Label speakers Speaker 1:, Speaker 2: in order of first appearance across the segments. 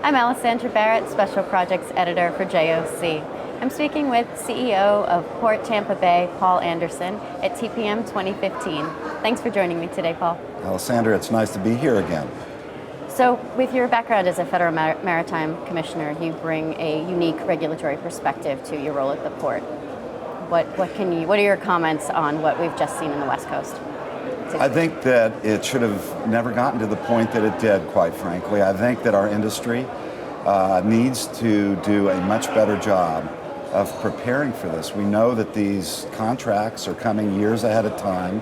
Speaker 1: I'm Alessandra Barrett, Special Projects Editor for JOC. I'm speaking with CEO of Port Tampa Bay, Paul Anderson, at TPM 2015. Thanks for joining me today, Paul.
Speaker 2: Alessandra, it's nice to be here again.
Speaker 1: So, with your background as a Federal Maritime Commissioner, you bring a unique regulatory perspective to your role at the port. What are your comments on what we've just seen in the West Coast?
Speaker 2: I think that it should have never gotten to the point that it did, quite frankly. I think that our industry needs to do a much better job of preparing for this. We know that these contracts are coming years ahead of time,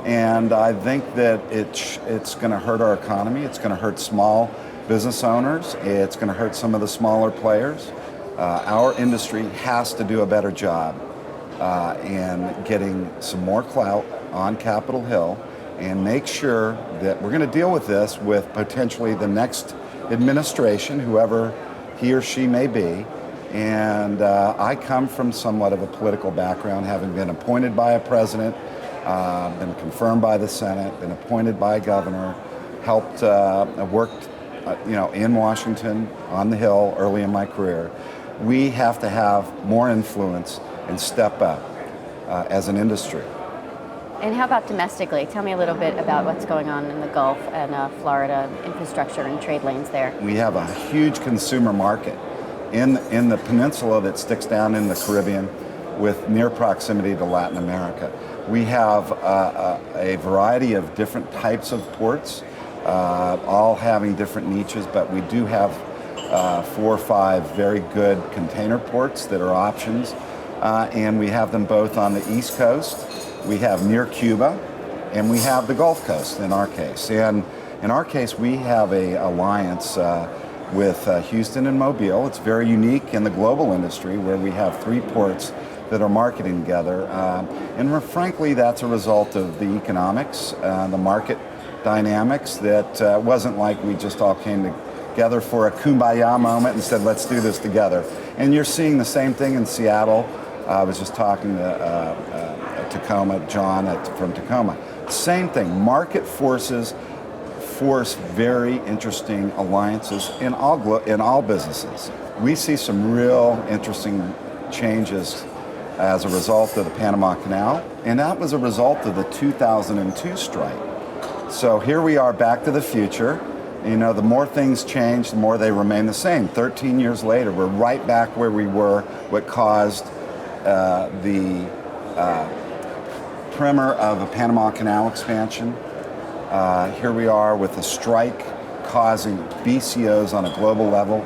Speaker 2: and I think that it's going to hurt our economy. It's going to hurt small business owners. It's going to hurt some of the smaller players. Our industry has to do a better job in getting some more clout on Capitol Hill and make sure that we're going to deal with this with potentially the next administration, whoever he or she may be. And I come from somewhat of a political background, having been appointed by a president, been confirmed by the Senate, been appointed by a governor, helped, worked in Washington on the Hill early in my career. We have to have more influence and step up as an industry.
Speaker 1: And how about domestically? Tell me a little bit about what's going on in the Gulf and Florida, infrastructure and trade lanes there.
Speaker 2: We have a huge consumer market in the peninsula that sticks down in the Caribbean with near proximity to Latin America. We have a variety of different types of ports, all having different niches, but we do have 4 or 5 very good container ports that are options, and we have them both on the East Coast. We have near Cuba, and we have the Gulf Coast in our case. And in our case, we have an alliance with Houston and Mobile. It's very unique in the global industry where we have 3 ports that are marketing together. And frankly, that's a result of the economics, the market dynamics, that wasn't like we just all came together for a kumbaya moment and said, let's do this together. And you're seeing the same thing in Seattle. I was just talking to Tacoma, John from Tacoma. Same thing, market forces force very interesting alliances in all businesses. We see some real interesting changes as a result of the Panama Canal, and that was a result of the 2002 strike. So here we are, back to the future. You know, the more things change, the more they remain the same. 13 years later, we're right back where we were, what caused the primer of a Panama Canal expansion. Here we are with a strike causing BCOs on a global level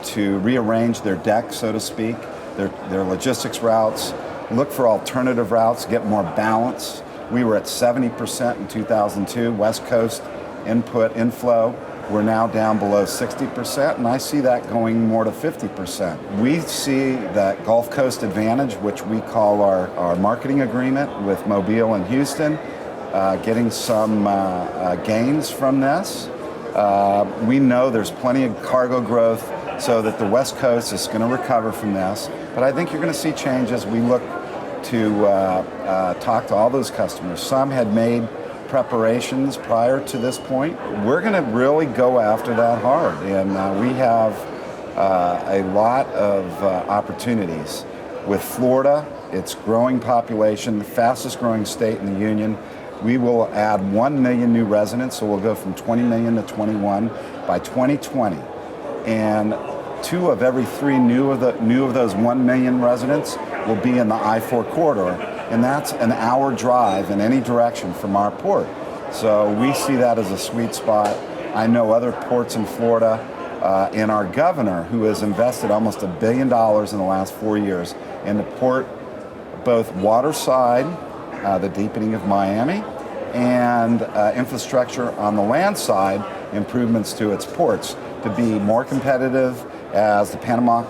Speaker 2: to rearrange their deck, so to speak, their logistics routes, look for alternative routes, get more balance. We were at 70% in 2002, West Coast inflow. We're now down below 60%, and I see that going more to 50%. We see that Gulf Coast advantage, which we call our marketing agreement with Mobile and Houston, getting some gains from this. We know there's plenty of cargo growth so that the West Coast is going to recover from this, but I think you're going to see changes. We look to talk to all those customers. Some had made preparations prior to this point. We're going to really go after that hard, and we have a lot of opportunities. With Florida, its growing population, the fastest growing state in the union, we will add 1 million new residents, so we'll go from 20 million to 21 by 2020. And 2 of every 3 new of those 1 million residents will be in the I-4 corridor, and that's an hour drive in any direction from our port. So we see that as a sweet spot. I know other ports in Florida, and our governor, who has invested almost $1 billion in the last 4 years in the port, both waterside, the deepening of Miami, and infrastructure on the land side, improvements to its ports to be more competitive as the Panama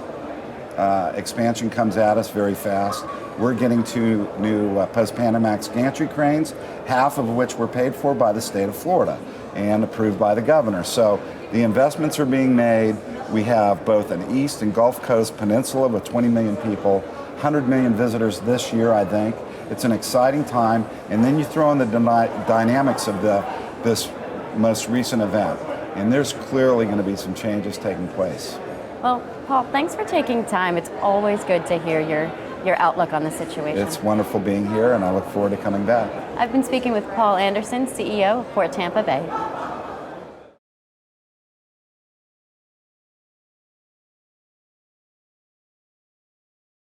Speaker 2: expansion comes at us very fast. We're getting 2 new post-Panamax gantry cranes, half of which were paid for by the state of Florida and approved by the governor. So the investments are being made. We have both an East and Gulf Coast peninsula with 20 million people, 100 million visitors this year, I think. It's an exciting time. And then you throw in the dynamics of this most recent event. And there's clearly going to be some changes taking place.
Speaker 1: Well, Paul, thanks for taking time. It's always good to hear your outlook on the situation.
Speaker 2: It's wonderful being here, and I look forward to coming back.
Speaker 1: I've been speaking with Paul Anderson, CEO of Port Tampa Bay.